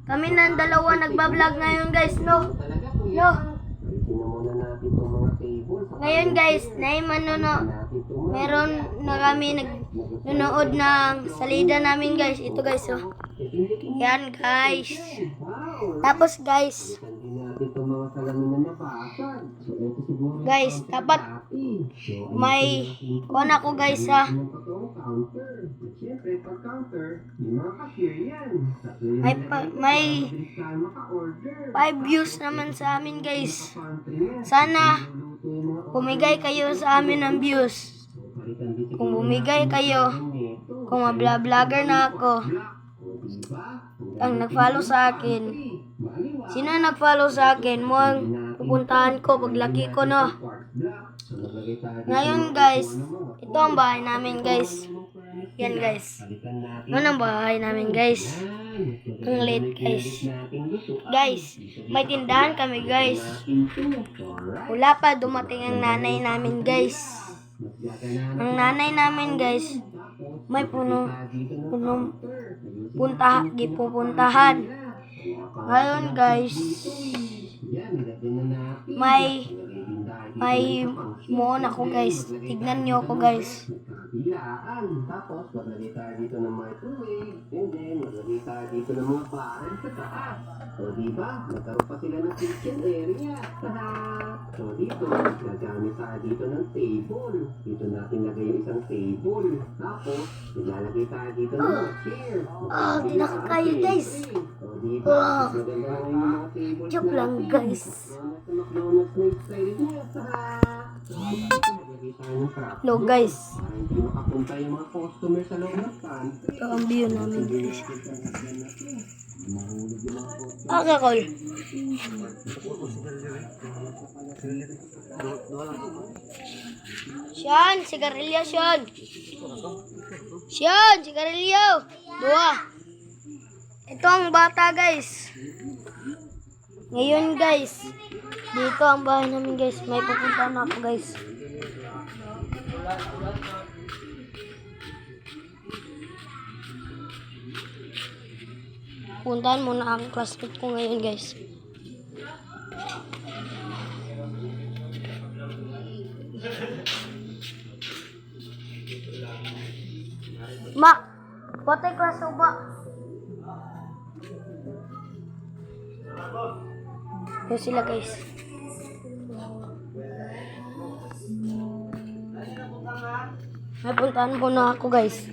Kami na dalawa nagbablog ngayon guys, no? No. Ngayon guys, meron na kami nanonood ng salida namin guys. Ito guys, oh. Yan guys. Tapos guys, dapat may kuha ako guys ha. May 5 views naman sa amin guys. Sana bumigay kayo sa amin ng views. Kung bumigay kayo, kung mabla-vlogger na ako, ang nag-follow sa akin, sino nag-follow sa akin, mo ang pupuntahan ko paglaki ko, no? Ngayon guys, ito ang bahay namin guys. Yan guys. Yan ang bahay namin guys. Ang late guys. Guys, may tindahan kami guys. Wala pa dumating ang nanay namin guys. Ang nanay namin guys, may pupuntahan. Ngayon guys, may moon ako guys. Tignan nyo ako guys. Tapos maglagay tayo dito ng mga tubig, and then maglagay tayo dito ng mga paan sa taas. So diba, nagkaroon pa sila ng kitchen area. So dito, gagamit tayo dito ng table. Dito natin lagay yung isang table. Tapos, ilalagay tayo dito ng mga chair. Di na ko kaya guys. So diba, maganda lang yung mga tables. Joke lang guys. McDonald's na style niya. Hello guys. Hindi makapunta yung mga customer sa loob ng pantry. Ito ang view namin guys. Call. Sean, sigarilyo Sean. Sean, sigarilyo. 2. Ito ang bata guys. Ngayon guys, dito ang bahay namin guys. May pupuntahan ako guys. Puntahan muna ang classmate ko ngayon guys. Ma, patay class mo ba? Yan sila guys. May puntahan muna ako guys.